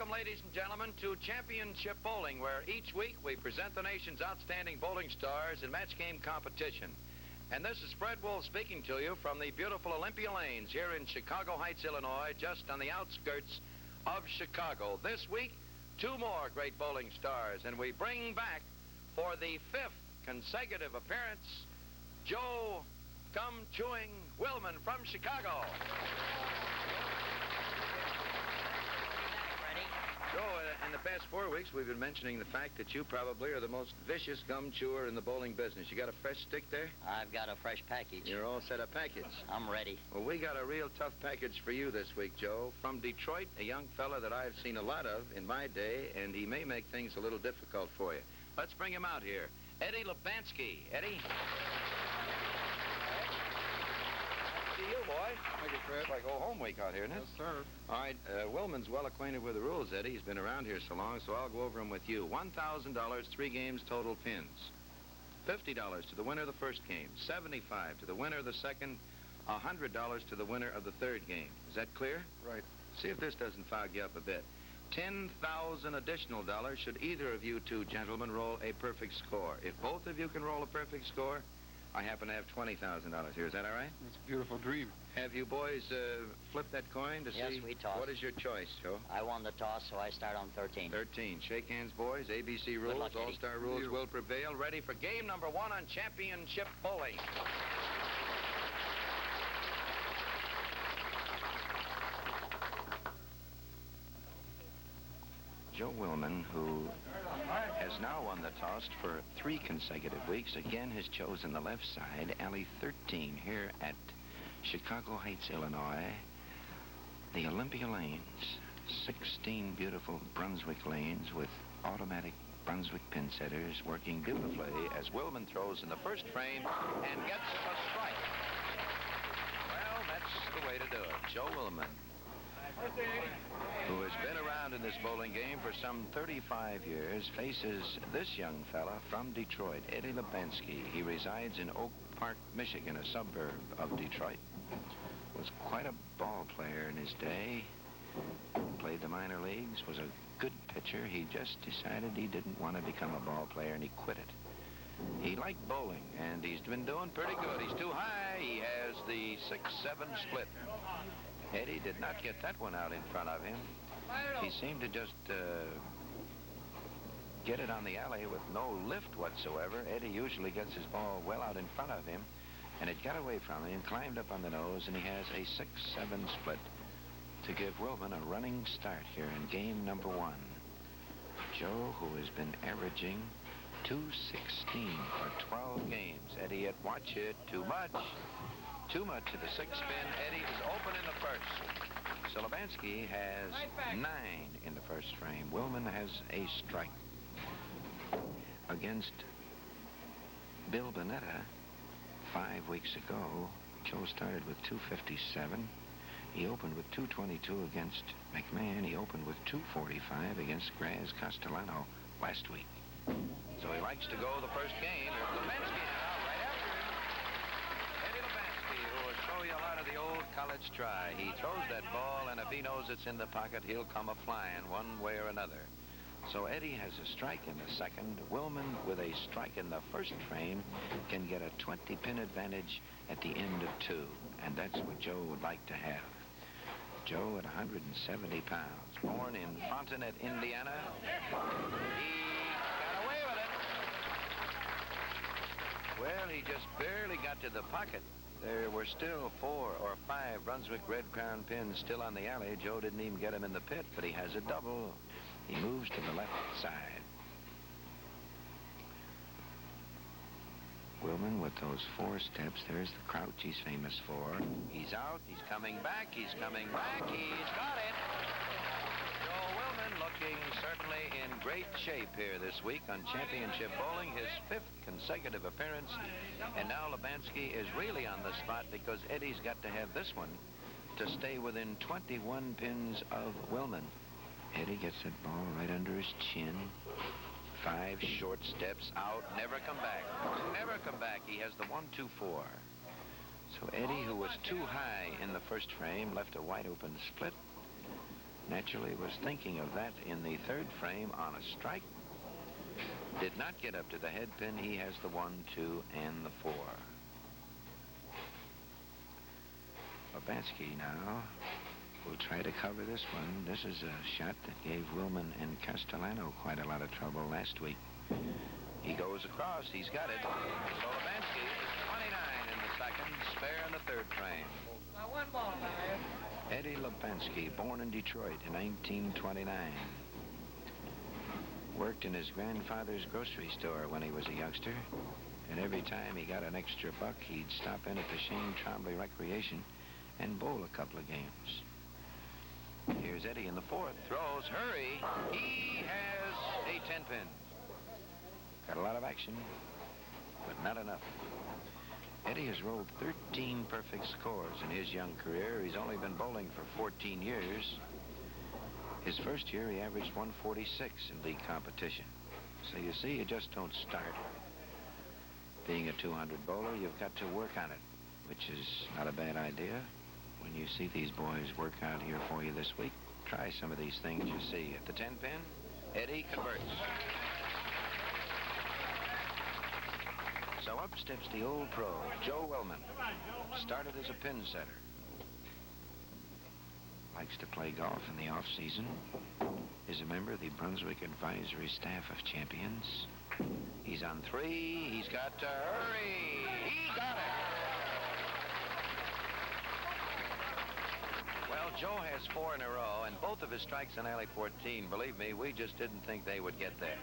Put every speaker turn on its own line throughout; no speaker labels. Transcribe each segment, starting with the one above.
Welcome, ladies and gentlemen, to Championship Bowling, where each week we present the nation's outstanding bowling stars in match game competition. And this is Fred Wolf speaking to you from the beautiful Olympia Lanes here in Chicago Heights, Illinois, just on the outskirts of Chicago. This week, two more great bowling stars, and we bring back, for the fifth consecutive appearance, Joe Gum-Chewing Wilman from Chicago. Joe, in the past 4 weeks, we've been mentioning the fact that you probably are the most vicious gum chewer in the bowling business. You got a fresh stick there?
I've got a fresh package.
You're all set up package.
I'm ready.
Well, we got a real tough package for you this week, Joe. From Detroit, a young fella that I've seen a lot of in my day, and he may make things a little difficult for you. Let's bring him out here. Eddie Lubanski. Eddie? See you, boy.
Thank you, Fred.
It's like old home week out here, isn't it?
Yes, sir.
All right, Wilman's well acquainted with the rules, Eddie. He's been around here so long, so I'll go over them with you. $1,000, 3 games, total pins. $50 to the winner of the first game. $75 to the winner of the second. $100 to the winner of the third game. Is that clear?
Right.
See if this doesn't fog you up a bit. $10,000 additional dollars should either of you two gentlemen roll a perfect score. If both of you can roll a perfect score, I happen to have $20,000 here. Is that all right?
It's a beautiful dream.
Have you boys flipped that coin to see?
Yes, we tossed.
What is your choice, Joe?
I won the toss, so I start on 13.
13. Shake hands, boys. ABC rules,
luck, Eddie.
all-star rules
You.
will prevail. Ready for game number 1 on Championship Bowling. Joe Wilman, who has now won the toss for 3 consecutive weeks, again has chosen the left side, alley 13, here at Chicago Heights, Illinois. The Olympia Lanes, 16 beautiful Brunswick lanes with automatic Brunswick pin setters working beautifully as Wilman throws in the first frame and gets a strike. Well, that's the way to do it. Joe Wilman, who has been around in this bowling game for some 35 years, faces this young fella from Detroit, Eddie Lubanski. He resides in Oak Park, Michigan, a suburb of Detroit. Was quite a ball player in his day. Played the minor leagues, was a good pitcher. He just decided he didn't want to become a ball player, and he quit it. He liked bowling, and he's been doing pretty good. He's too high. He has the 6-7 split. Eddie did not get that one out in front of him. He seemed to just get it on the alley with no lift whatsoever. Eddie usually gets his ball well out in front of him, and it got away from him, climbed up on the nose, and he has a 6-7 split to give Wilman a running start here in game number 1. Joe, who has been averaging .216 for 12 games. Eddie, watch it. Too much. Too much to the 6-spin. Eddie is open in the first. So Lubanski has 9 in the first frame. Wilman has a strike. Against Bill Bonetta 5 weeks ago, Joe started with .257. He opened with .222 against McMahon. He opened with .245 against Graz Castellano last week. So he likes to go the first game. There's Lubanski now, right after him. Eddie Lubanski, who will show you a lot of the old college try. He throws that ball, and if he knows it's in the pocket, he'll come a-flying one way or another. So Eddie has a strike in the second. Wilman, with a strike in the first frame, can get a 20-pin advantage at the end of 2. And that's what Joe would like to have. Joe at 170 pounds, born in Frontenac, Indiana. He got away with it. Well, he just barely got to the pocket. There were still 4 or 5 Brunswick Red Crown pins still on the alley. Joe didn't even get him in the pit, but he has a double. He moves to the left side. Wilman with those 4 steps. There's the crouch he's famous for. He's out. He's coming back. He's coming back. He's got it. Joe Wilman looking certainly in great shape here this week on Championship Bowling, his 5th consecutive appearance. And now Lubanski is really on the spot because Eddie's got to have this one to stay within 21 pins of Wilman. Eddie gets that ball right under his chin. 5 short steps out, never come back. Never come back. He has the 1-2-4. So Eddie, who was too high in the first frame, left a wide open split. Naturally was thinking of that in the third frame on a strike. Did not get up to the head pin. He has the 1, 2, and the 4. Lubanski now will try to cover this one. This is a shot that gave Wilman and Castellano quite a lot of trouble last week. He goes across. He's got it. So Lubanski is 29 in the second, spare in the third frame.
One ball,
Eddie Lubanski, born in Detroit in 1929. Worked in his grandfather's grocery store when he was a youngster. And every time he got an extra buck, he'd stop in at the Shane Trombley Recreation and bowl a couple of games. Here's Eddie in the fourth. Throws. Hurry. He has a 10-pin. Got a lot of action, but not enough. Eddie has rolled 13 perfect scores in his young career. He's only been bowling for 14 years. His first year, he averaged 146 in league competition. So you see, you just don't start. Being a 200 bowler, you've got to work on it, which is not a bad idea. When you see these boys work out here for you this week, try some of these things you see. At the 10-pin, Eddie converts. So up steps the old pro, Joe Wilman. Started as a pin setter. Likes to play golf in the off-season. Is a member of the Brunswick Advisory Staff of Champions. He's on 3. He's got to hurry. He got it. Well, Joe has 4 in a row, and both of his strikes on alley 14. Believe me, we just didn't think they would get there.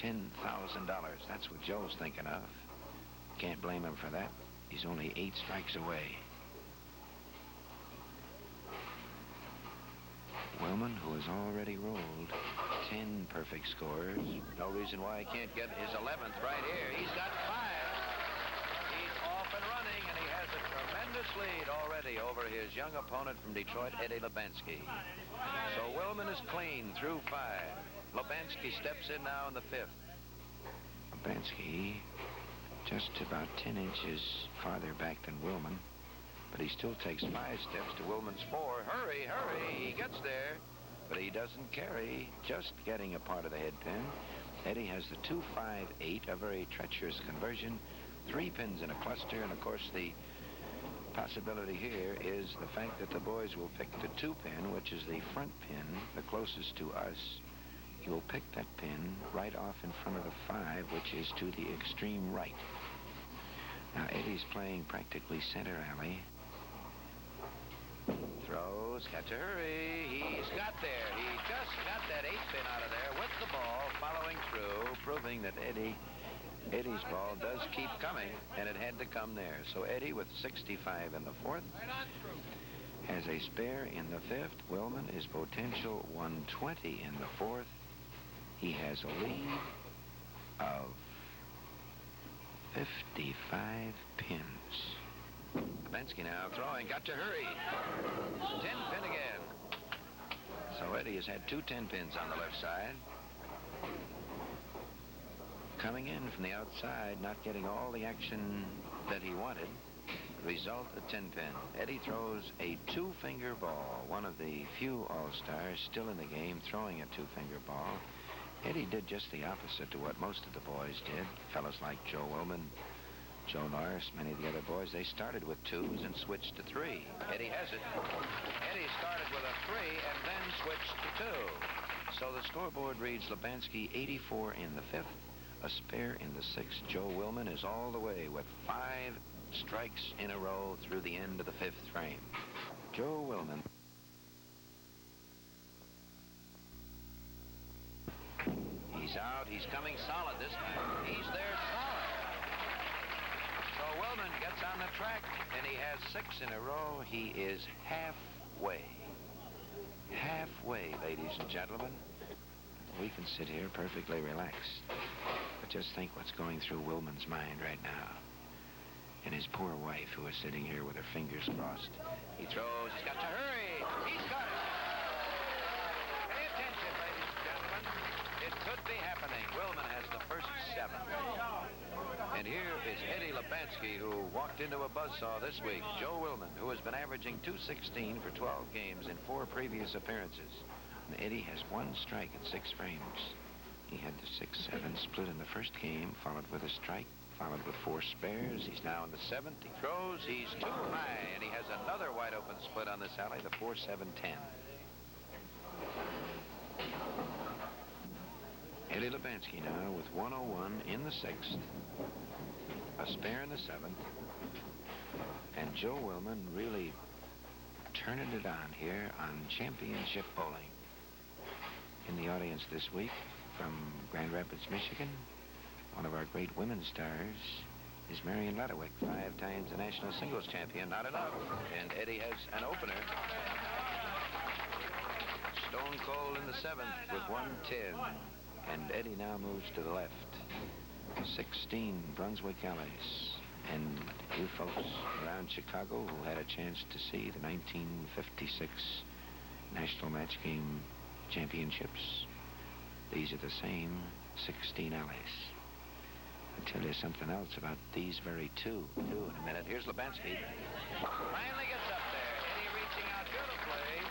$10,000. That's what Joe's thinking of. Can't blame him for that. He's only 8 strikes away. Wilman, who has already rolled 10 perfect scores. No reason why he can't get his 11th right here. He's got 5. He's off and running, and he has a tremendous lead already over his young opponent from Detroit, Eddie Lubanski. So Wilman is clean through 5. Lubanski steps in now in the 5th. Lubanski just about 10 inches farther back than Wilman, but he still takes 5 steps to Wilman's 4. Hurry, hurry, he gets there, but he doesn't carry, just getting a part of the head pin. Eddie has the 2-5-8, a very treacherous conversion, 3 pins in a cluster, and of course the possibility here is the fact that the boys will pick the 2-pin, which is the front pin, the closest to us. You'll pick that pin right off in front of the 5, which is to the extreme right. Now, Eddie's playing practically center alley. Throws, got to hurry. He's got there. He just got that 8-pin out of there with the ball, following through, proving that Eddie's ball does keep coming, and it had to come there. So Eddie, with 65 in the 4th, has a spare in the 5th. Wilman is potential 120 in the 4th. He has a lead of 55 pins. Lubanski now throwing, got to hurry. 10-pin again. So Eddie has had 2 10-pins on the left side. Coming in from the outside, not getting all the action that he wanted. Result, a 10-pin. Eddie throws a 2-finger ball. One of the few All-Stars still in the game throwing a 2-finger ball. Eddie did just the opposite to what most of the boys did. Fellas like Joe Wilman, Joe Norris, many of the other boys, they started with 2s and switched to 3. Eddie has it. Eddie started with a 3 and then switched to 2. So the scoreboard reads Lubanski 84 in the 5th, a spare in the 6th. Joe Wilman is all the way with 5 strikes in a row through the end of the 5th frame. Joe Wilman. He's out. He's coming solid this time. He's there solid. So Wilman gets on the track, and he has 6 in a row. He is halfway. Halfway, ladies and gentlemen. We can sit here perfectly relaxed. But just think what's going through Wilman's mind right now. And his poor wife, who is sitting here with her fingers crossed. He throws. He's got to hurry. He's got it. Pay attention, ladies and gentlemen. It could be happening. Wilman has the first 7. And here is Eddie Lubanski, who walked into a buzzsaw this week. Joe Wilman, who has been averaging .216 for 12 games in 4 previous appearances. And Eddie has 1 strike in 6 frames. He had the 6-7 split in the first game, followed with a strike, followed with 4 spares. He's now in the 7th. He throws. He's too high, and he has another wide open split on this alley, the 4-7-10. Eddie Lubanski now with 101 in the 6th, a spare in the 7th, and Joe Wilman really turning it on here on championship bowling. In the audience this week from Grand Rapids, Michigan, one of our great women's stars is Marion Ladowicz, 5 times the national singles champion. Not enough, and Eddie has an opener. Stone cold in the 7th with 110. And Eddie now moves to the left. 16 Brunswick alleys. And you folks around Chicago who had a chance to see the 1956 National Match Game Championships, these are the same 16 alleys. I'll tell you something else about these very two in a minute. Here's Lubanski. Finally gets up there. Eddie reaching out beautifully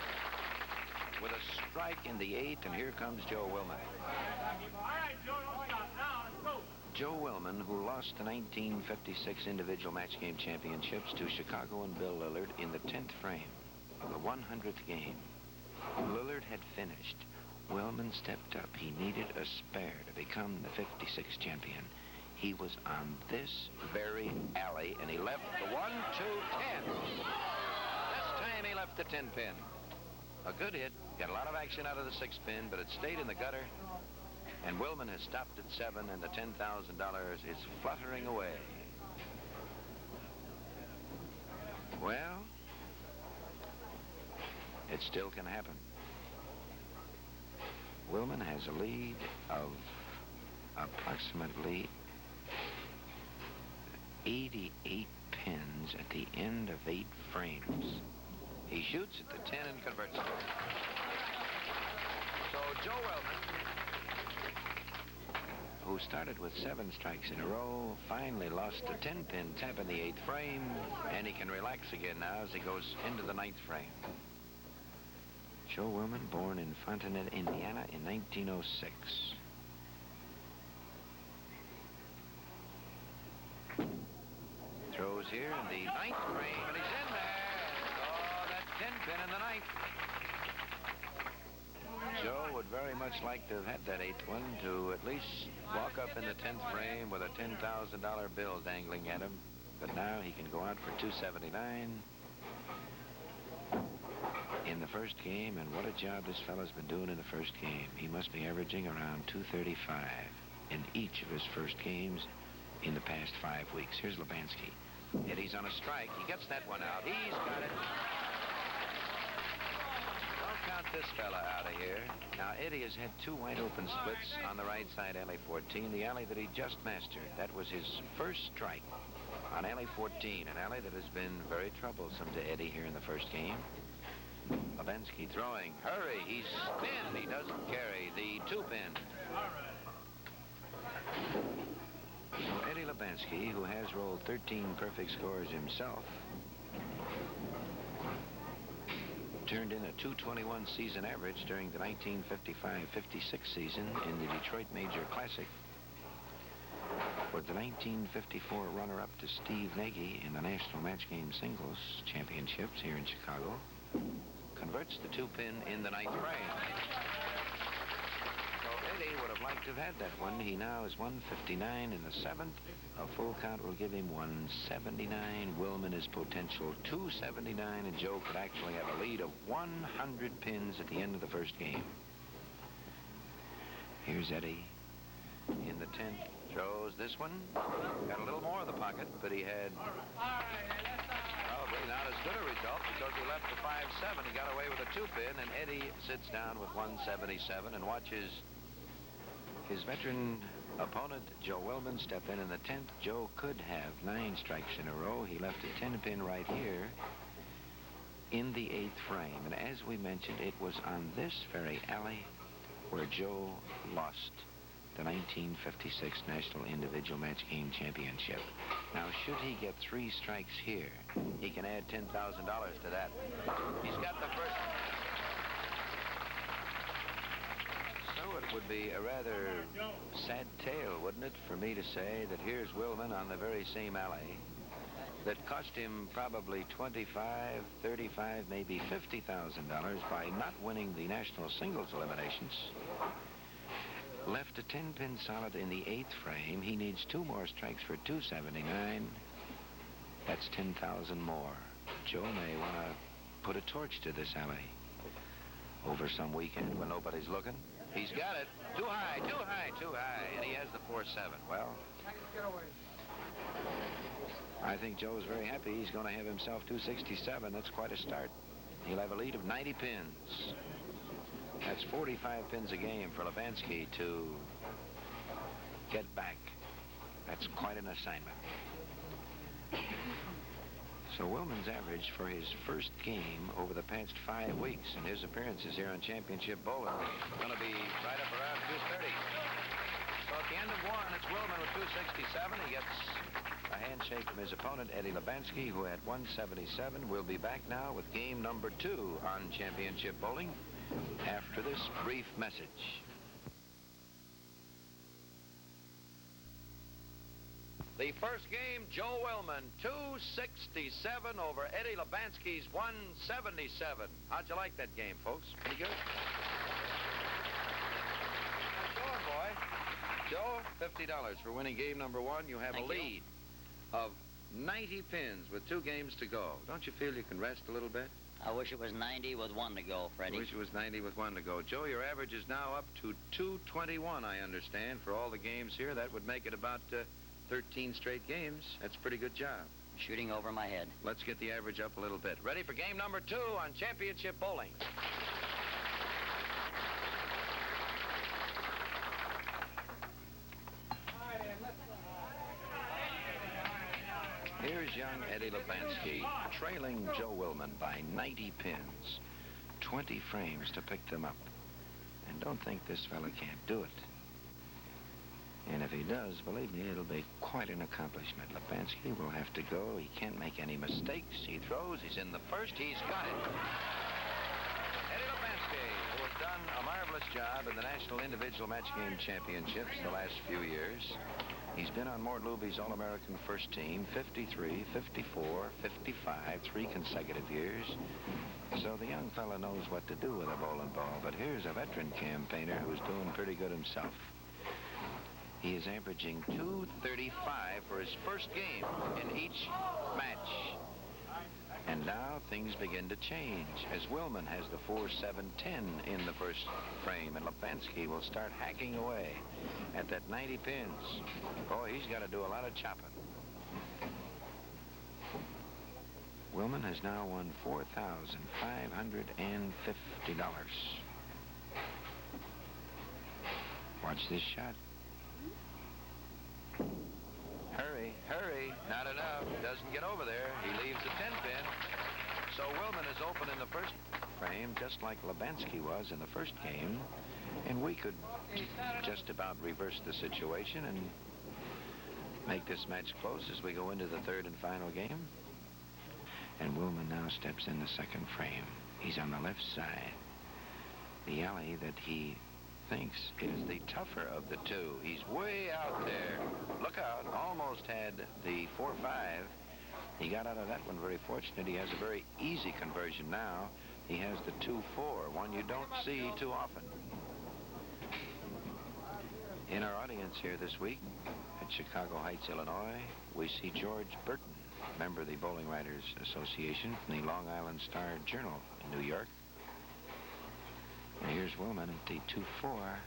with a strike in the 8th, and here comes Joe Wilman. Joe Wilman, who lost the 1956 individual match game championships to Chicago and Bill Lillard in the 10th frame of the 100th game. Lillard had finished. Wilman stepped up. He needed a spare to become the 56 champion. He was on this very alley, and he left the 1-2-10. This time he left the 10-pin. A good hit. Got a lot of action out of the 6-pin, but it stayed in the gutter. And Wilman has stopped at 7, and the $10,000 is fluttering away. Well, it still can happen. Wilman has a lead of approximately 88 pins at the end of 8 frames. He shoots at the 10 and converts it. So Joe Wilman, who started with 7 strikes in a row, finally lost a 10-pin tap in the 8th frame, and he can relax again now as he goes into the 9th frame. Joe Wilman, born in Fontenette, Indiana in 1906. Throws here in the 9th frame, and he's in there. Oh, that 10-pin in the 9th. Joe would very much like to have had that 8th one to at least walk up in the 10th frame with a $10,000 bill dangling at him. But now he can go out for $279 in the first game, and what a job this fellow's been doing in the first game. He must be averaging around $235 in each of his first games in the past 5 weeks. Here's Lubanski. Eddie's on a strike. He gets that one out. He's got it. Don't count this fella out of here. Now, Eddie has had 2 wide open splits on the right side alley 14, the alley that he just mastered. That was his first strike on alley 14, an alley that has been very troublesome to Eddie here in the first game. Lubanski throwing. Hurry, he's spin. He doesn't carry the 2-pin. So Eddie Lubanski, who has rolled 13 perfect scores himself, turned in a .221 season average during the 1955-56 season in the Detroit Major Classic, with the 1954 runner-up to Steve Nagy in the National Match Game Singles Championships here in Chicago. Converts the 2-pin in the 9th frame. So Eddie would have liked to have had that one. He now is 159 in the 7th. A full count will give him 179. Wilman is potential 279, and Joe could actually have a lead of 100 pins at the end of the first game. Here's Eddie in the 10th. Throws this one. Got a little more in the pocket, but he had probably not as good a result because he left the 5-7. He got away with a 2-pin, and Eddie sits down with 177 and watches his veteran opponent, Joe Wilman, step in the 10th. Joe could have 9 strikes in a row. He left a 10-pin right here in the 8th frame. And as we mentioned, it was on this very alley where Joe lost the 1956 National Individual Match Game Championship. Now, should he get 3 strikes here, he can add $10,000 to that. He's got the first. So it would be a rather sad tale, wouldn't it, for me to say that here's Wilman on the very same alley that cost him probably $25, $35, maybe $50,000 by not winning the national singles eliminations. Left a 10-pin solid in the 8th frame. He needs 2 more strikes for $279. That's $10,000 more. Joe may want to put a torch to this alley over some weekend when nobody's looking. He's got it. Too high, too high, too high. And he has the 4-7. Well, I think Joe's very happy. He's going to have himself 267. That's quite a start. He'll have a lead of 90 pins. That's 45 pins a game for Lubanski to get back. That's quite an assignment. So Wilman's average for his first game over the past 5 weeks and his appearances here on Championship Bowling is going to be right up around 230. So at the end of 1, it's Wilman with 267. He gets a handshake from his opponent, Eddie Lubanski, who had 177. We'll be back now with game number 2 on Championship Bowling after this brief message. The first game, Joe Wilman, 267 over Eddie Lubanski's 177. How'd you like that game, folks? Pretty good? How's it going, boy? Joe, $50 for winning game number 1. You have a lead of 90 pins with 2 games to go. Don't you feel you can rest a little bit?
I wish it was 90 with 1 to go, Freddie.
I wish it was 90 with 1 to go. Joe, your average is now up to 221, I understand, for all the games here. That would make it about 13 straight games. That's a pretty good job.
Shooting over my head.
Let's get the average up a little bit. Ready for game number 2 on Championship Bowling. Here's young Eddie Lubanski, trailing Joe Wilman by 90 pins. 20 frames to pick them up. And don't think this fella can't do it. And if he does, believe me, it'll be quite an accomplishment. Lubanski will have to go. He can't make any mistakes. He throws. He's in the first. He's got it. Eddie Lubanski, who has done a marvelous job in the National Individual Match Game Championships the last few years. He's been on Mort Luby's All-American First Team 53, 54, 55, 3 consecutive years. So the young fella knows what to do with a bowling ball. But here's a veteran campaigner who's doing pretty good himself. He is averaging 235 for his first game in each match. And now things begin to change as Wilman has the 4-7-10 in the first frame, and Lubanski will start hacking away at that 90 pins. Boy, he's got to do a lot of chopping. Wilman has now won $4,550. Watch this shot. Hurry, hurry. Not enough. Doesn't get over there. He leaves the 10-pin. So Wilman is open in the first frame, just like Lubanski was in the first game. And we could just about reverse the situation and make this match close as we go into the 3rd and final game. And Wilman now steps in the 2nd frame. He's on the left side. The alley that he thinks is the tougher of the 2. He's way out there. Look out. Almost had the 4-5. He got out of that one very fortunate. He has a very easy conversion now. He has the 2-4, one you don't see too often. In our audience here this week at Chicago Heights, Illinois, we see George Burton, member of the Bowling Writers Association from the Long Island Star-Journal in New York. And here's Wilman at the 2-4.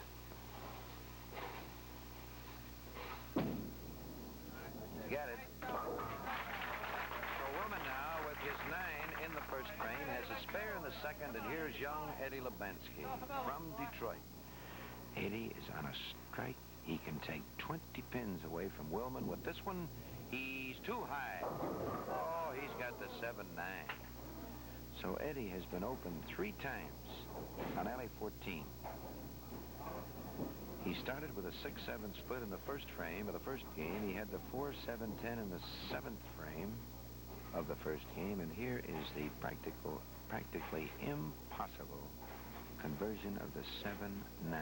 Got it. So Wilman now, with his 9 in the first frame, has a spare in the 2nd, and here's young Eddie Lubanski from Detroit. Eddie is on a strike. He can take 20 pins away from Wilman. With this one, he's too high. Oh, he's got the 7-9. So Eddie has been open 3 times on alley 14. He started with a 6-7 split in the first frame of the first game. He had the 4-7-10 in the seventh frame of the first game, and here is the practically impossible conversion of the 7-9.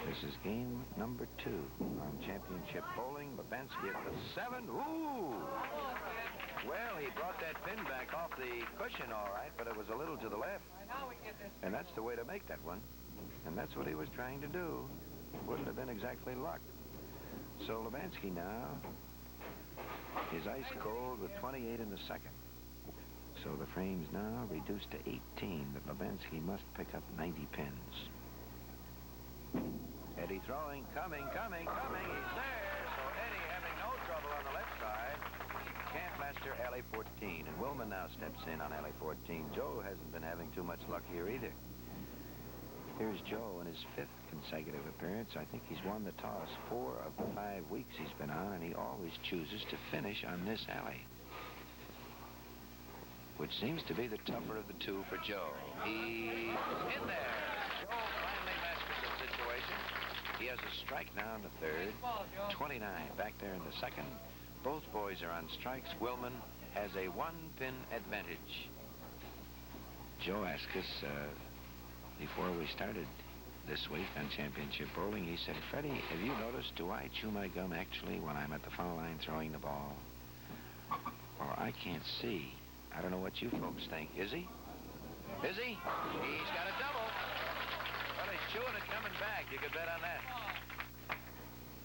This is game number 2 on championship bowling. Lubanski at the 7. Ooh! Well, he brought that pin back off the cushion all right, but it was a little to the left. And that's the way to make that one. And that's what he was trying to do. Wouldn't have been exactly luck. So Lubanski now is ice cold with 28 in the second. So the frame's now reduced to 18, but Lubanski must pick up 90 pins. Eddie throwing, coming. He's there. So Eddie having no trouble on the left side. Can't master alley 14. And Wilman now steps in on alley 14. Joe hasn't been having too much luck here either. Here's Joe in his 5th consecutive appearance. I think he's won the toss 4 of the 5 weeks he's been on, and he always chooses to finish on this alley, which seems to be the tougher of the two for Joe. He's in there. Joe finally masters the situation. He has a strike now in the third. 29 back there in the second. Both boys are on strikes. Wilman has a 1-pin advantage. Joe asked us before we started this week on championship bowling, he said, "Freddie, have you noticed, do I chew my gum actually when I'm at the foul line throwing the ball? Or I can't see. I don't know what you folks think. Is he? Is he? He's got a double. Well, he's chewing it coming back. You could bet on that."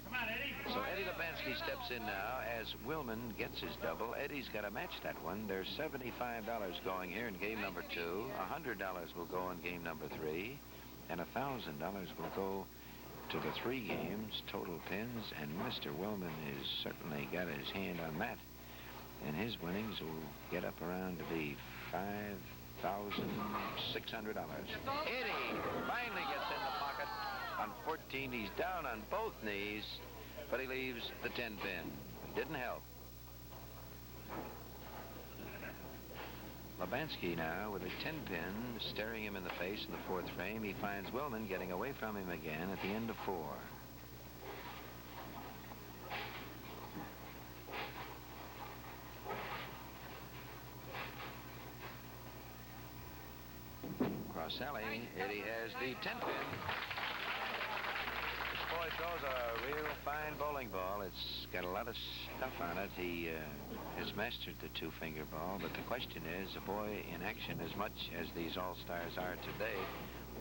Come on, Eddie.
So Eddie Lubanski steps in now as Wilman gets his double. Eddie's got to match that one. There's $75 going here in game number 2. $100 will go in game number 3. And $1,000 will go to the 3 games, total pins. And Mr. Wilman has certainly got his hand on that. And his winnings will get up around to be $5,600. Eddie finally gets in the pocket on 14. He's down on both knees, but he leaves the 10-pin. Didn't help. Lubanski now with a 10-pin staring him in the face in the 4th frame. He finds Wilman getting away from him again at the end of 4. Cross alley, Eddie has the 10-pin. This boy throws a real fine bowling ball. It's got a lot of stuff on it. He has mastered the 2-finger ball, but the question is, a boy in action as much as these all-stars are today,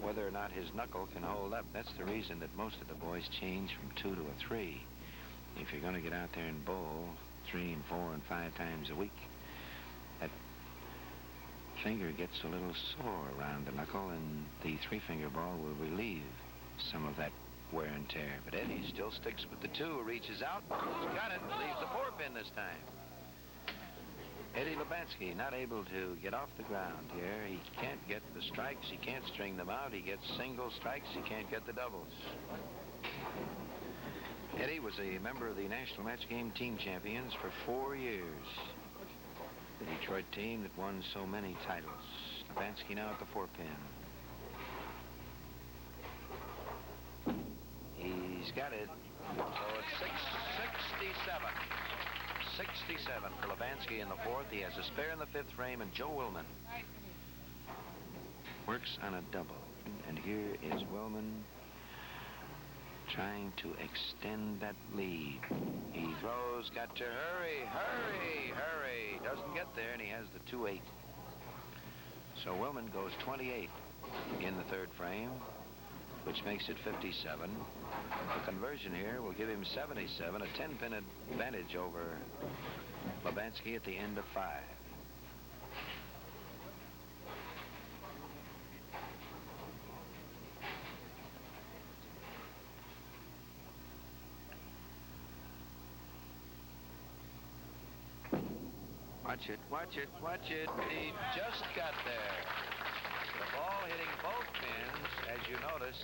whether or not his knuckle can hold up. That's the reason that most of the boys change from 2 to a 3. If you're going to get out there and bowl 3 and 4 and 5 times a week, that finger gets a little sore around the knuckle, and the 3-finger ball will relieve some of that wear and tear. But Eddie still sticks with the 2, reaches out, he's got it, leaves the 4-pin this time. Eddie Lubanski not able to get off the ground here. He can't get the strikes, he can't string them out. He gets single strikes, he can't get the doubles. Eddie was a member of the National Match Game Team Champions for 4 years. The Detroit team that won so many titles. Lubanski now at the 4-pin. He's got it. So it's 667. 67 for Lubanski in the 4th. He has a spare in the 5th frame, and Joe Wilman works on a double. And here is Wilman trying to extend that lead. He throws, got to hurry. Doesn't get there, and he has the 2-8. So Wilman goes 28 in the 3rd frame, which makes it 57. The conversion here will give him 77, a 10-pin advantage over Lubanski at the end of 5. Watch it. He just got there. The ball hitting both pins, as you notice,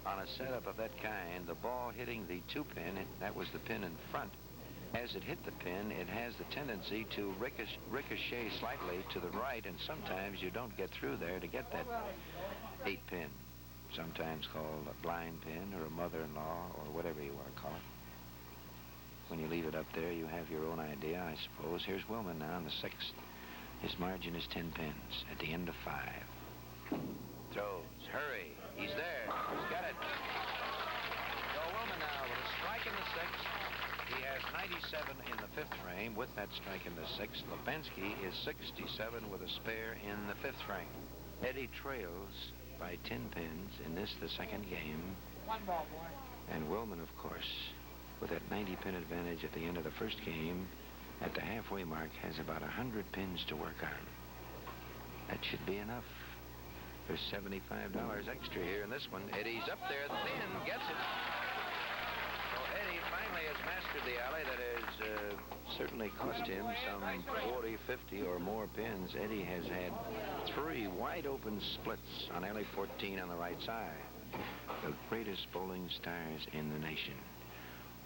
on a setup of that kind, the ball hitting the 2-pin, that was the pin in front. As it hit the pin, it has the tendency to ricochet slightly to the right, and sometimes you don't get through there to get that 8-pin. sometimes called a blind pin or a mother-in-law or whatever you want to call it. When you leave it up there, you have your own idea, I suppose. Here's Wilman now in the 6th. His margin is 10 pins at the end of 5. Throws. Hurry. He's there. He's got it. Joe Wilman now with a strike in the 6th. He has 97 in the 5th frame with that strike in the 6th. Lubanski is 67 with a spare in the 5th frame. Eddie trails by 10 pins in this, the 2nd game.
One ball, boy.
And Wilman, of course, with that 90-pin advantage at the end of the 1st game, at the halfway mark, has about 100 pins to work on. That should be enough. There's $75 extra here in this one. Eddie's up there. The pin gets it. So Eddie finally has mastered the alley. That has certainly cost him some 40, 50 or more pins. Eddie has had 3 wide-open splits on alley 14 on the right side. The greatest bowling stars in the nation.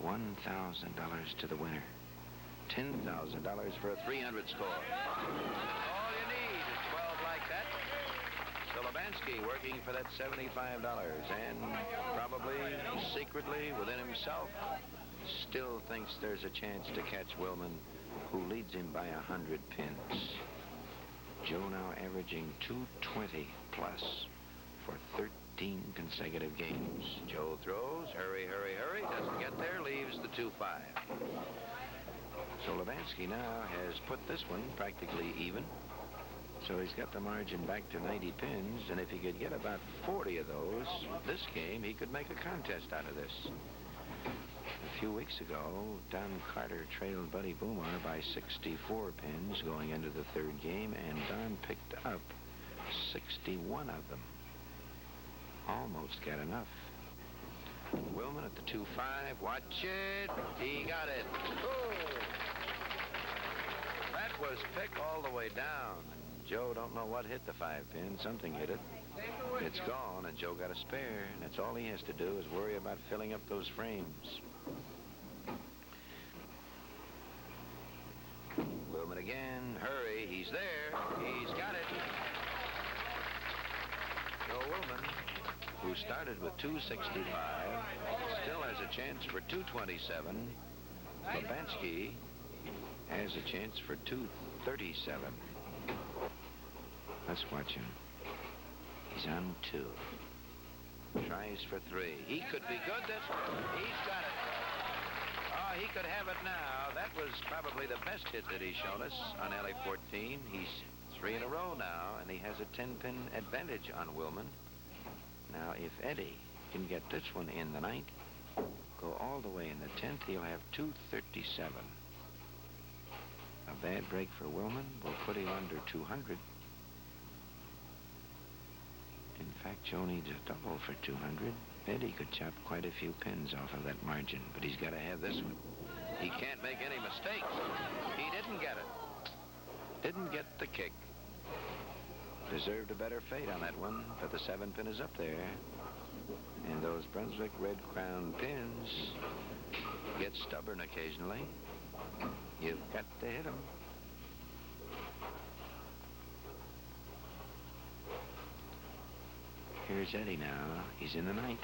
$1,000 to the winner. $10,000 for a 300 score. All you need is 12 like that. So Lubanski working for that $75 and probably secretly within himself still thinks there's a chance to catch Wilman, who leads him by 100 pins. Joe now averaging 220 plus for 13 consecutive games. Joe throws. Hurry, hurry, hurry. Doesn't get there. Leaves the 2-5. So Lubanski now has put this one practically even. So he's got the margin back to 90 pins, and if he could get about 40 of those this game, he could make a contest out of this. A few weeks ago, Don Carter trailed Buddy Boomar by 64 pins going into the 3rd game, and Don picked up 61 of them. Almost got enough. Wilman at the 2-5. Watch it. He got it. Oh! That was pick all the way down. Joe don't know what hit the 5-pin. Something hit it. It's gone, and Joe got a spare. And that's all he has to do is worry about filling up those frames. Wilman again. Hurry. He's there. He's got it. Joe Wilman, who started with 265, still has a chance for 227. Lubanski has a chance for 237. Let's watch him. He's on 2. Tries for 3. He could be good. He's got it. Oh, he could have it now. That was probably the best hit that he's shown us on alley 14. He's 3 in a row now, and he has a 10-pin advantage on Wilman. Now, if Eddie can get this one in the 9th, go all the way in the 10th, he'll have 237. A bad break for Wilman will put him under 200. In fact, Joe needs a double for 200. Eddie could chop quite a few pins off of that margin, but he's got to have this one. He can't make any mistakes. He didn't get it. Didn't get the kick. Deserved a better fate on that one, but the 7-pin is up there. And those Brunswick Red Crown pins get stubborn occasionally. You've got to hit them. Here's Eddie now. He's in the 9th.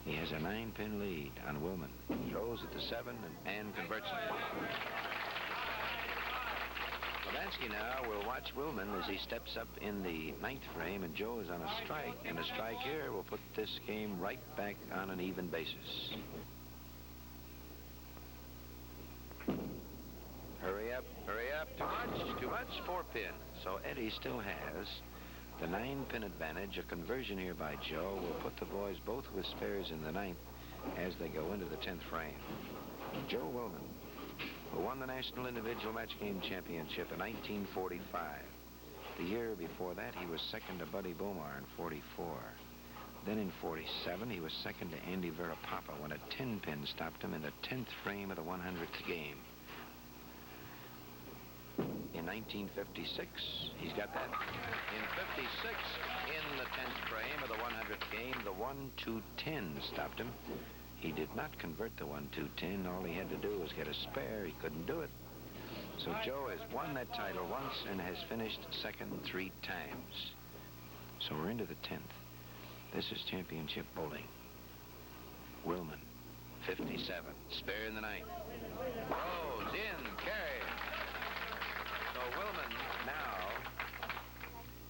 He has a 9-pin lead on Wilman. Throws at the 7 and converts it. Lubanski now will watch Wilman as he steps up in the 9th frame, and Joe is on a strike, and a strike here will put this game right back on an even basis. Hurry up, hurry up. Too much, 4-pin. So Eddie still has the 9-pin advantage. A conversion here by Joe will put the boys both with spares in the 9th as they go into the 10th frame. Joe Wilman, who won the National Individual Match Game Championship in 1945. The year before that, he was second to Buddy Boomar in 44. Then in 47, he was second to Andy Verapapa when a 10-pin stopped him in the 10th frame of the 100th game. In 1956, he's got that. In 56, in the 10th frame of the 100th game, the 1-2-10 stopped him. He did not convert the 1-2-10. All he had to do was get a spare. He couldn't do it. So Joe has won that title once and has finished second 3 times. So we're into the 10th. This is championship bowling. Wilman, 57. Spare in the ninth. Rose in, carry. So Wilman now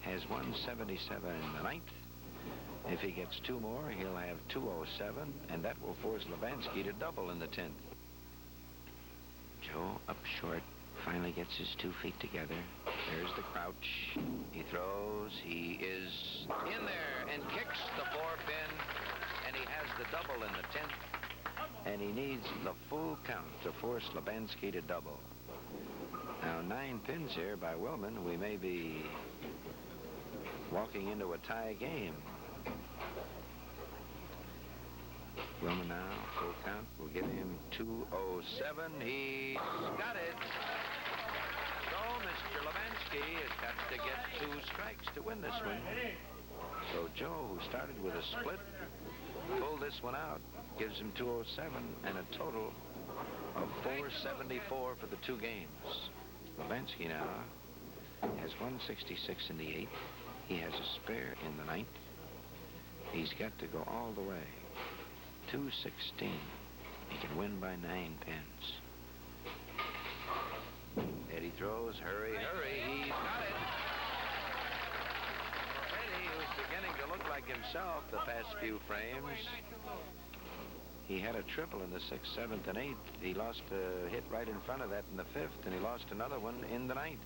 has 177 in the ninth. If he gets two more, he'll have 207, and that will force Lubanski to double in the 10th. Joe up short, finally gets his 2 feet together. There's the crouch. He throws. He is in there and kicks the 4-pin, and he has the double in the 10th. And he needs the full count to force Lubanski to double. Now, 9 pins here by Wilman. We may be walking into a tie game. Wilman now, full count. We'll give him 207. He's got it. So Mr. Lubanski has got to get 2 strikes to win this one. So Joe, who started with a split, pulled this one out. Gives him 207 and a total of 474 for the 2 games. Lubanski now has 166 in the 8th. He has a spare in the 9th. He's got to go all the way. 216. He can win by 9 pins. Eddie throws. Hurry, hurry. He's got it. Eddie, who's beginning to look like himself the past few frames. He had a triple in the 6th, 7th, and 8th. He lost a hit right in front of that in the 5th, and he lost another one in the 9th.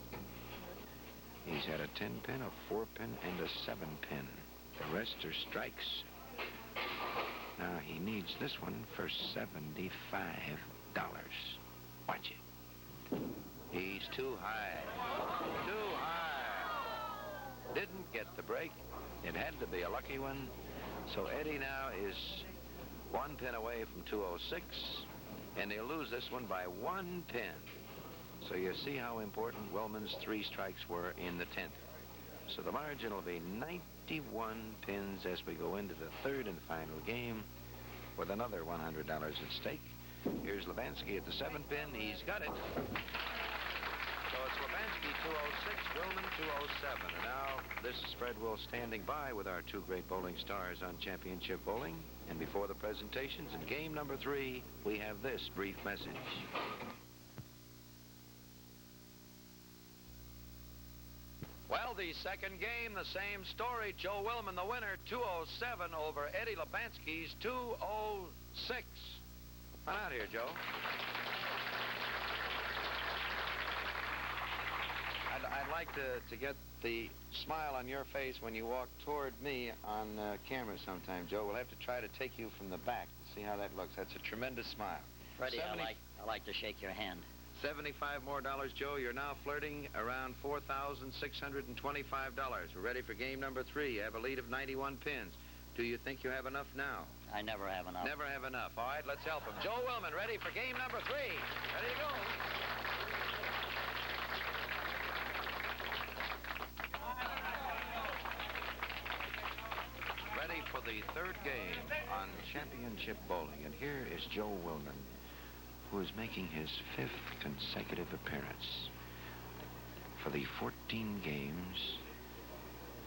He's had a 10-pin, a 4-pin, and a 7-pin. The rest are strikes. Now he needs this one for $75. Watch it. He's too high. Too high. Didn't get the break. It had to be a lucky one. So Eddie now is 1 pin away from 206, and he'll lose this one by 1 pin. So you see how important Wilman's 3 strikes were in the 10th. So the margin will be 91 pins as we go into the 3rd and final game with another $100 at stake. Here's Lubanski at the 7-pin. He's got it. So it's Lubanski 206, Wilman 207. And now this is Fred Will standing by with our 2 great bowling stars on Championship Bowling. And before the presentations in game number 3, we have this brief message. Well, the second game, the same story. Joe Wilman, the winner, 207 over Eddie Lubanski's 206. Come on out here, Joe. I'd like to get the smile on your face when you walk toward me on camera sometime, Joe. We'll have to try to take you from the back to see how that looks. That's a tremendous smile.
Freddie, I like to shake your hand.
75 more dollars, Joe. You're now flirting around $4,625. We're ready for game number 3. You have a lead of 91 pins. Do you think you have enough now?
I never have enough.
Never have enough. All right, let's help him. Joe Wilman, ready for game number 3. Ready to go. Ready for the 3rd game on Championship Bowling. And here is Joe Wilman, who is making his 5th consecutive appearance. For the 14 games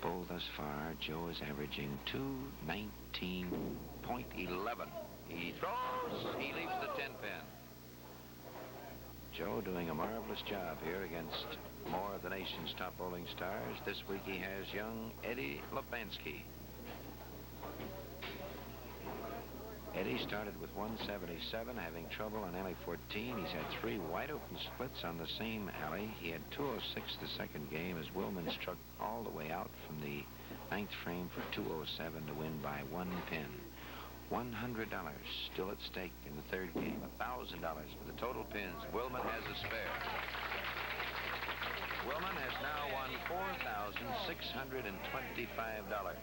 bowled thus far, Joe is averaging 219.11. He throws. He leaves the 10-pin. Joe doing a marvelous job here against more of the nation's top bowling stars. This week he has young Eddie Lubanski. Eddie started with 177, having trouble on alley 14. He's had 3 wide-open splits on the same alley. He had 206 the second game as Wilman struck all the way out from the 9th frame for 207 to win by 1 pin. $100 still at stake in the 3rd game. $1,000 for the total pins. Wilman has a spare. Wilman has now won $4,625.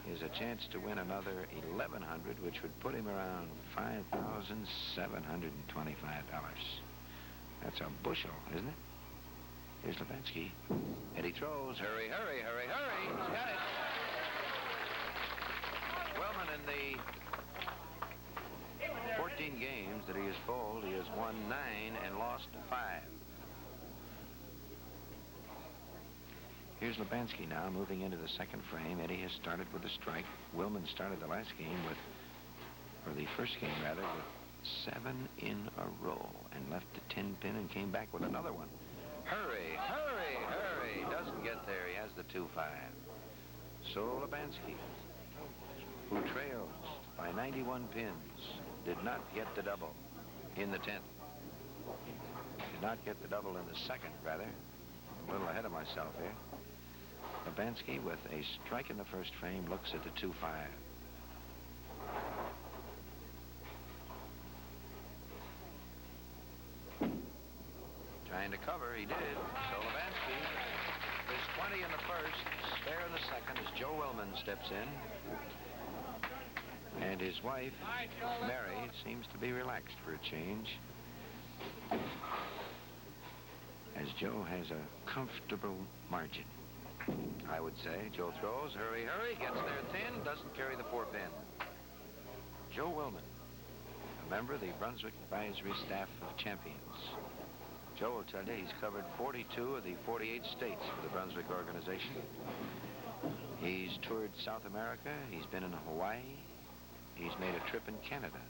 He has a chance to win another $1,100, which would put him around $5,725. That's a bushel, isn't it? Here's Lubanski. Eddie throws. Hurry, hurry, hurry, hurry. He's got it. Wilman, in the 14 games that he has bowled, he has won 9 and lost 5. Here's Lubanski now moving into the second frame. Eddie has started with a strike. Wilman started the last game with, or the first game rather, with 7 in a row and left the 10 pin and came back with another one. Hurry, hurry, hurry. Doesn't get there. He has the 2-5. So Lubanski, who trails by 91 pins, did not get the double in the 10th. Did not get the double in the second, rather. A little ahead of myself here. Lubanski, with a strike in the first frame, looks at the 2-5. Trying to cover, he did. So Lubanski is 20 in the first, spare in the second as Joe Wilman steps in. And his wife, Mary, seems to be relaxed for a change, as Joe has a comfortable margin, I would say. Joe throws, hurry, hurry, gets there thin, doesn't carry the 4-pin. Joe Wilman, a member of the Brunswick Advisory Staff of Champions. Joe will tell you he's covered 42 of the 48 states for the Brunswick organization. He's toured South America. He's been in Hawaii. He's made a trip in Canada.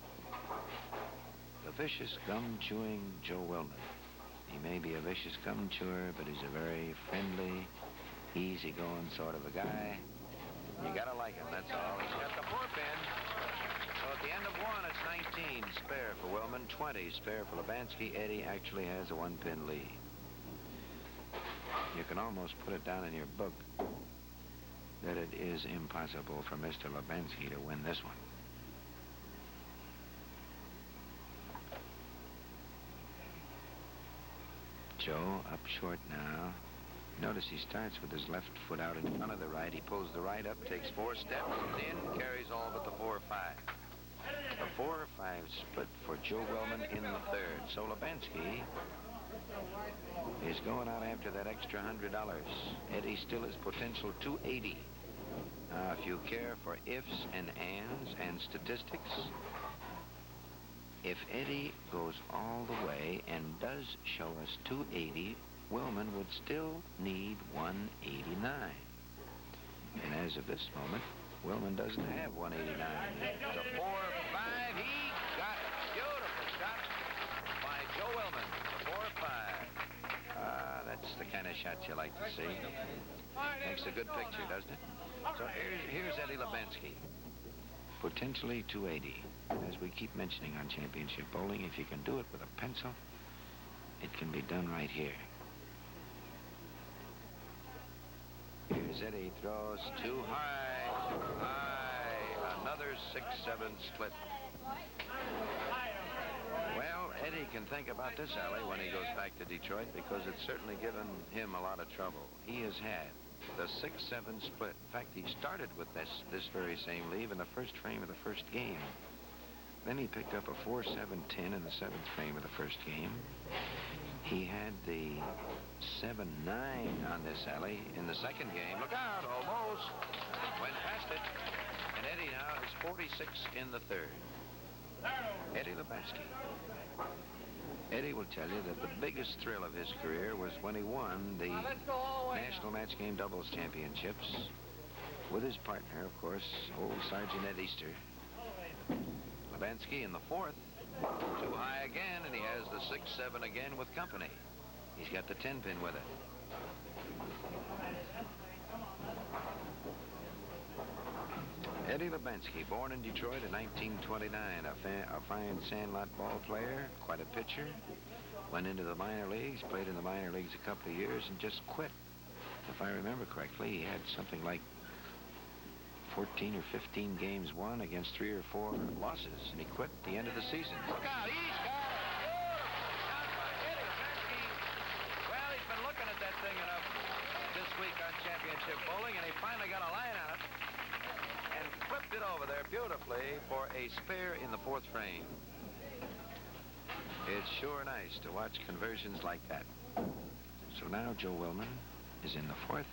The vicious gum-chewing Joe Wilman. He may be a vicious gum chewer, but he's a very friendly, easygoing sort of a guy. You gotta like him, that's all. He's got the 4-pin. So at the end of 1, it's 19 spare for Wilman, 20 spare for Lubanski. Eddie actually has a 1-pin lead. You can almost put it down in your book that it is impossible for Mr. Lubanski to win this one. Joe up short now. Notice he starts with his left foot out in front of the right. He pulls the right up, takes 4 steps, and in, carries all but the 4-5. A 4-5 split for Joe Wilman in the third. So Lubanski is going out after that extra $100. Eddie still has potential $280. Now, if you care for ifs and ands and statistics, if Eddie goes all the way and does show us 280, Wilman would still need 189. And as of this moment, Wilman doesn't have 189. The 4-5, he got it. Beautiful shot by Joe Wilman. The 4-5. That's the kind of shot you like to see. Makes a good picture, doesn't it? So here's Eddie Lubanski. Potentially 280. As we keep mentioning on championship bowling, if you can do it with a pencil, it can be done right here. Here's Eddie, throws too high, too high. Another 6-7 split. Well, Eddie can think about this alley when he goes back to Detroit, because it's certainly given him a lot of trouble. He has had the 6-7 split. In fact, he started with this very same lead in the first frame of the first game. Then he picked up a 4-7-10 in the 7th frame of the first game. He had the 7-9 on this alley in the second game. Look out, almost. Went past it. And Eddie now is 46 in the third. Eddie Lubanski. Eddie will tell you that the biggest thrill of his career was when he won the National Match Game Doubles Championships with his partner, of course, old Sergeant Ed Easter. Lubanski in the 4th. Too high again, and he has the 6-7 again with company. He's got the 10-pin with it. Eddie Lubanski, born in Detroit in 1929, a fine sandlot ball player, quite a pitcher. Went into the minor leagues, played in the minor leagues a couple of years, and just quit. If I remember correctly, he had something like 14 or 15 games won against 3 or 4 losses, and he quit at the end of the season. Look out, he's got it! Beautiful shot by Eddie Lubanski. Well, he's been looking at that thing enough this week on championship bowling, and he finally got a line on it and flipped it over there beautifully for a spare in the 4th frame. It's sure nice to watch conversions like that. So now Joe Wilman is in the 4th.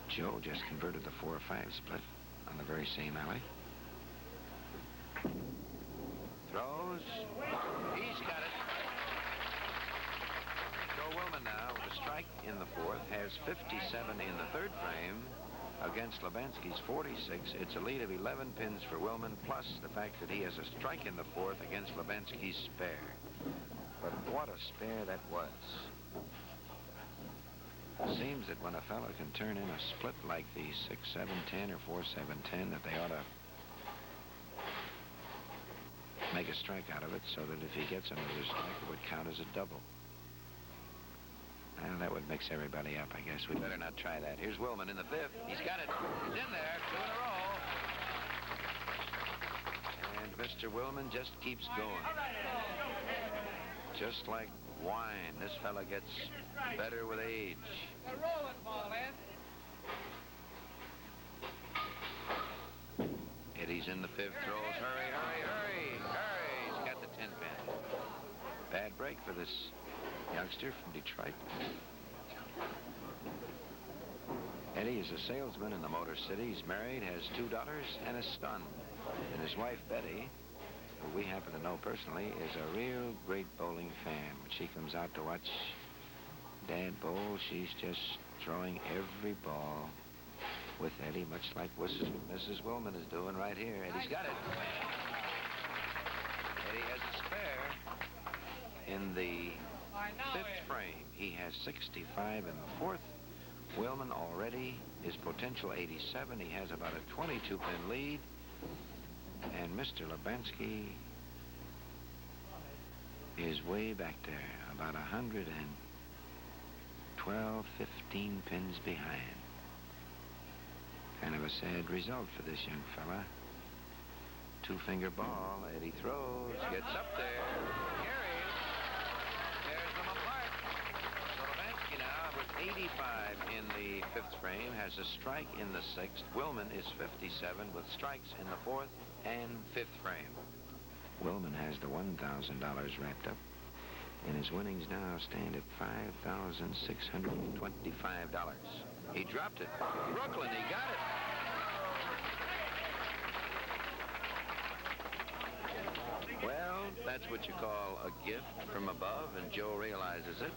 Joe just converted the 4-5 split on the very same alley. Throws. He's got it. Joe Wilman now, with a strike in the fourth, has 57 in the third frame against Lubanski's 46. It's a lead of 11 pins for Wilman, plus the fact that he has a strike in the fourth against Lubanski's spare. But what a spare that was. It seems that when a fellow can turn in a split like the 6-7-10 or 4-7-10, that they ought to make a strike out of it so that if he gets another strike, it would count as a double. Well, that would mix everybody up, I guess. We better not try that. Here's Wilman in the fifth. He's got it. He's in there. 2 in a row. And Mr. Wilman just keeps going. Just like wine, this fella gets better with age. Eddie's in the fifth. Throws. Hurry, hurry, hurry. Hurry. He's got the 10 pin. Bad break for this youngster from Detroit. Eddie is a salesman in the Motor City. He's married, has 2 daughters, and a son. And his wife, Betty, who we happen to know personally, is a real great bowling fan. When she comes out to watch Dad bowl, she's just throwing every ball with Eddie, much like Mrs. Wilman is doing right here. Eddie's got it. Eddie has a spare in the fifth frame. He has 65 in the fourth. Wilman already is potential 87. He has about a 22-pin lead. And Mr. Lubanski is way back there, about 112, 15 pins behind. Kind of a sad result for this young fella. 2-finger ball. Eddie throws, gets up there, carries, tears them apart. So Lubanski now, with 85 in the fifth frame, has a strike in the sixth. Wilman is 57 with strikes in the fourth and fifth frame. Wilman has the $1,000 wrapped up, and his winnings now stand at $5,625. He dropped it. Brooklyn, he got it. Well, that's what you call a gift from above, and Joe realizes it.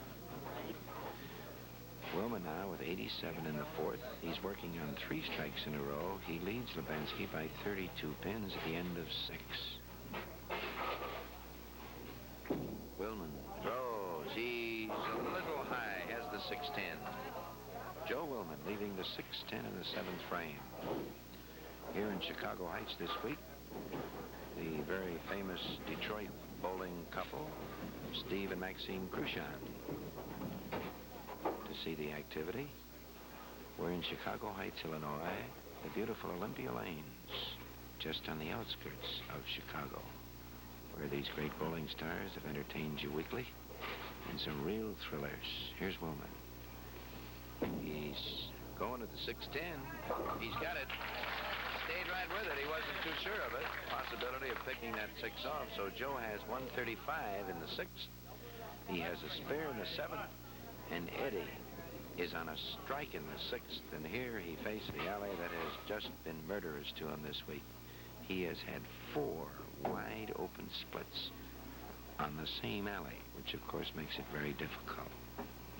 Wilman now with 87 in the fourth. He's working on 3 strikes in a row. He leads Lubanski by 32 pins at the end of 6. Wilman throws. He's a little high, has the 6-10. Joe Wilman leaving the 6-10 in the 7th frame. Here in Chicago Heights this week, the very famous Detroit bowling couple, Steve and Maxine Cruchon, to see the activity. We're in Chicago Heights, Illinois, the beautiful Olympia Lanes, just on the outskirts of Chicago, where these great bowling stars have entertained you weekly, and some real thrillers. Here's Wilman. He's going to the 6-10. He's got it. Stayed right with it. He wasn't too sure of it. Possibility of picking that 6 off. So Joe has 135 in the 6th. He has a spare in the 7th. And Eddie is on a strike in the 6th. And here he faced the alley that has just been murderous to him this week. He has had 4 wide open splits on the same alley, which of course makes it very difficult.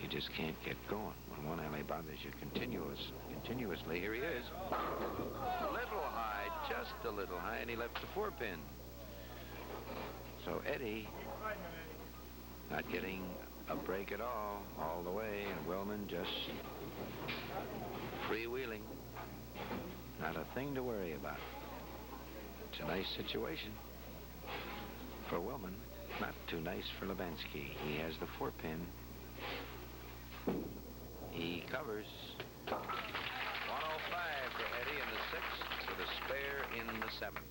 You just can't get going when one alley bothers you continuously. Here he is. A little high, just a little high, and he left the 4-pin. So Eddie not getting a break at all the way, and Wilman just freewheeling. Not a thing to worry about. It's a nice situation for Wilman, not too nice for Lubanski. He has the 4-pin. He covers. 105 for Eddie in the 6th with a spare in the 7th.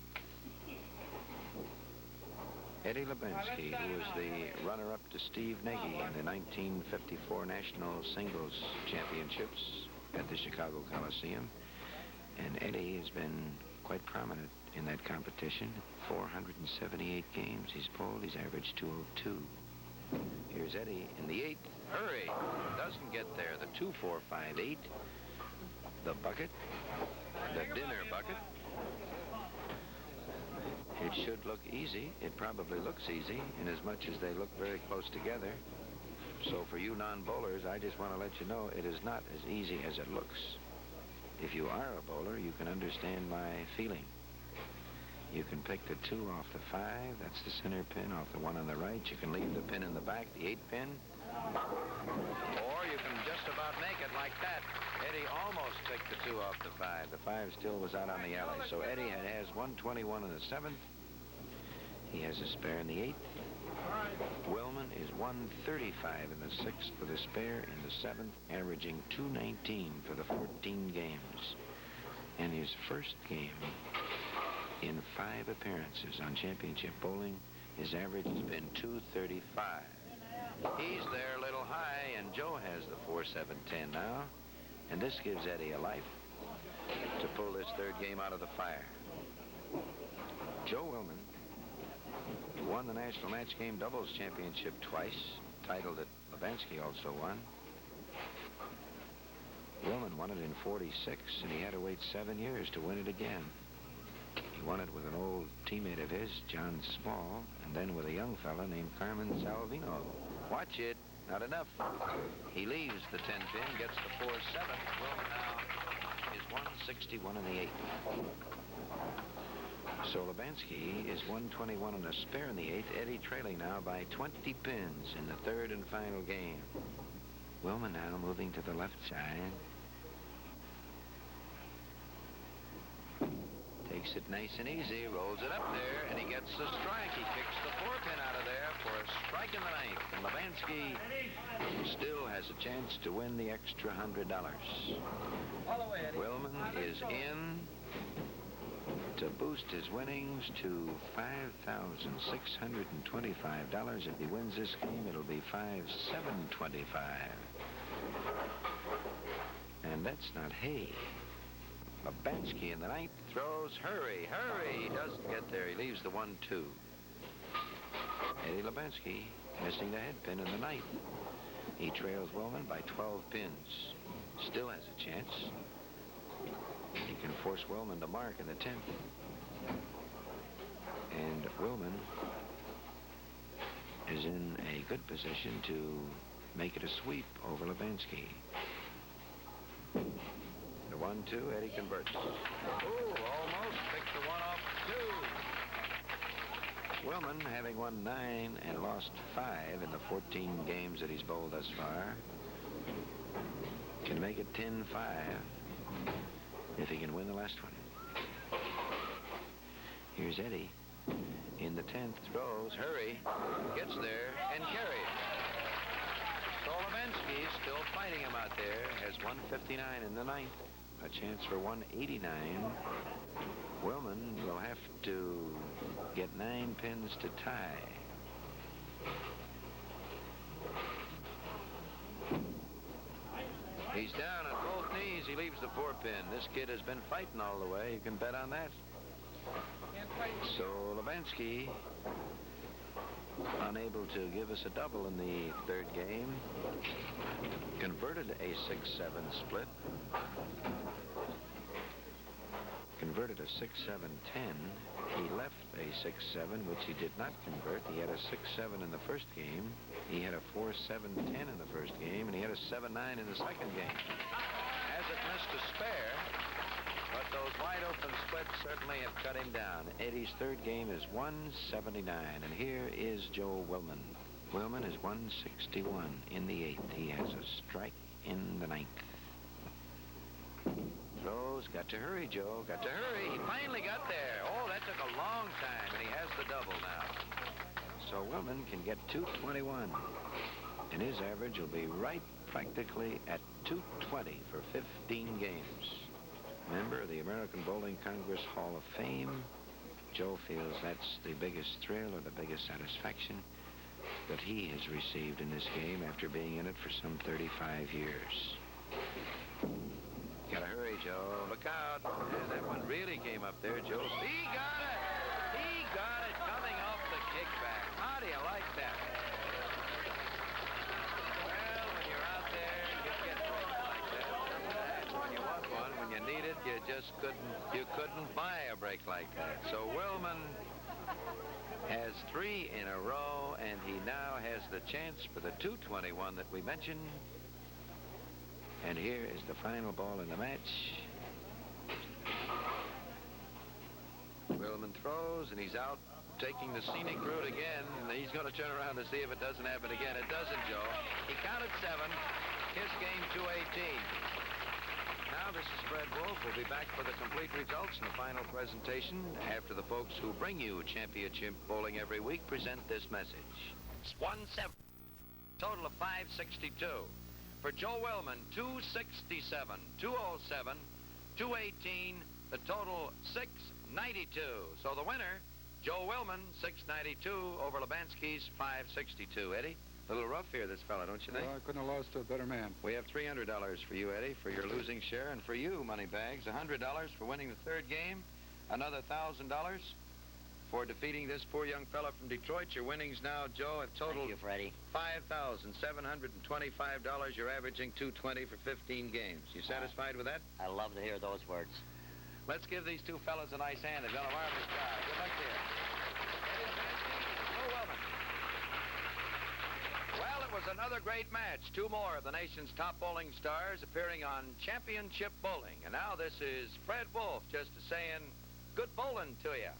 Eddie Lubanski, who was the runner-up to Steve Nagy in the 1954 National Singles Championships at the Chicago Coliseum. And Eddie has been quite prominent in that competition. 478 games he's bowled. He's averaged 202. Here's Eddie in the 8th. Hurry! Doesn't get there. The 2-4-5-8. The bucket. The dinner bucket. It should look easy. It probably looks easy, in as much as they look very close together. So for you non-bowlers, I just want to let you know it is not as easy as it looks. If you are a bowler, you can understand my feeling. You can pick the 2 off the 5. That's the center pin off the 1 on the right. You can leave the pin in the back, the 8 pin. Or you can just about make it like that. Eddie almost picked the 2 off the 5. The 5 still was out on the alley. So Eddie has 121 in the 7th. He has a spare in the 8th. Wilman is 135 in the 6th with a spare in the 7th, averaging 219 for the 14 games. And his first game in 5 appearances on championship bowling, his average has been 235. He's there a little high, and Joe has the 4-7-10 now. And this gives Eddie a life to pull this 3rd game out of the fire. Joe Wilman won the National Match Game Doubles Championship twice, title that Lubanski also won. Wilman won it in 46, and he had to wait 7 years to win it again. He won it with an old teammate of his, John Small, and then with a young fella named Carmen Salvino. Watch it. Not enough. He leaves the 10 pin, gets the 4-7. Wilman now is 161 in the 8th. So Lubanski is 121 and a spare in the 8th. Eddie trailing now by 20 pins in the 3rd and final game. Wilman now moving to the left side. Takes it nice and easy, rolls it up there, and he gets the strike. He kicks the 4-pin out of there for a strike in the 9th. And Lubanski still has a chance to win the extra $100. Wilman is in to boost his winnings to $5,625. If he wins this game, it'll be $5,725. And that's not hay. Lubanski in the 9th throws. Hurry, hurry. He doesn't get there. He leaves the 1-2. Eddie Lubanski missing the head pin in the 9th. He trails Wilman by 12 pins. Still has a chance. He can force Wilman to mark in the 10th. And Wilman is in a good position to make it a sweep over Lubanski. The 1-2, Eddie converts. Ooh, almost picked the 1 off 2. Wilman, having won 9 and lost 5 in the 14 games that he's bowled thus far, can make it 10-5 if he can win the last one. Here's Eddie in the 10th, throws, hurry, gets there, and carries. So Lubanski is still fighting him out there, has 159 in the 9th, a chance for 189. Wilman will have to get 9 pins to tie. He's down on both knees. He leaves the 4-pin. This kid has been fighting all the way. You can bet on that. So Lubanski, unable to give us a double in the 3rd game, converted a 6-7 split. Converted a 6-7-10. He left a 6-7, which he did not convert. He had a 6-7 in the first game. He had a 4-7-10 in the first game, and he had a 7-9 in the second game. Hasn't missed a spare, but those wide-open splits certainly have cut him down. Eddie's 3rd game is 179, and here is Joe Wilman. Wilman is 161 in the 8th. He has a strike in the 9th. Throws, got to hurry, Joe, got to hurry. He finally got there. Oh, that took a long time, and he has the double now. So Wilman can get 221, and his average will be right practically at 220 for 15 games. Member of the American Bowling Congress Hall of Fame, Joe feels that's the biggest thrill or the biggest satisfaction that he has received in this game after being in it for some 35 years. Gotta hurry, Joe. Look out. Yeah, that one really came up there, Joe. He got it! He got it coming off the kickback. How do you like that? Well, when you're out there, you get breaks like that. That's when you want one. When you need it, you just couldn't buy a break like that. So Wilman has 3 in a row, and he now has the chance for the 221 that we mentioned. And here is the final ball in the match. Wilman throws, and he's out taking the scenic route again. And he's going to turn around to see if it doesn't happen again. It doesn't, Joe. He counted 7. His game 218. Now this is Fred Wolf. We'll be back for the complete results and the final presentation after the folks who bring you championship bowling every week present this message. 1-7. Total of 562. For Joe Wilman, 267, 207, 218. The total 692. So the winner, Joe Wilman, 692 over Lubanski's 562. Eddie? A little rough here, this fella, don't you think?
Well, I couldn't have lost to a better man.
We have $300 for you, Eddie, for your losing share, and for you, Moneybags, $100 for winning the third game, another $1,000 for defeating this poor young fella from Detroit. Your winnings now, Joe, have totaled
Thank you, Freddie.
$5,725. You're averaging $220 for 15 games. You satisfied with that?
I love to hear those words.
Let's give these two fellas a nice hand. They've done a marvelous job. Good luck to you. Eddie Lubanski, Joe Wilman. Well, it was another great match. 2 more of the nation's top bowling stars appearing on championship bowling. And now this is Fred Wolf just saying good bowling to you.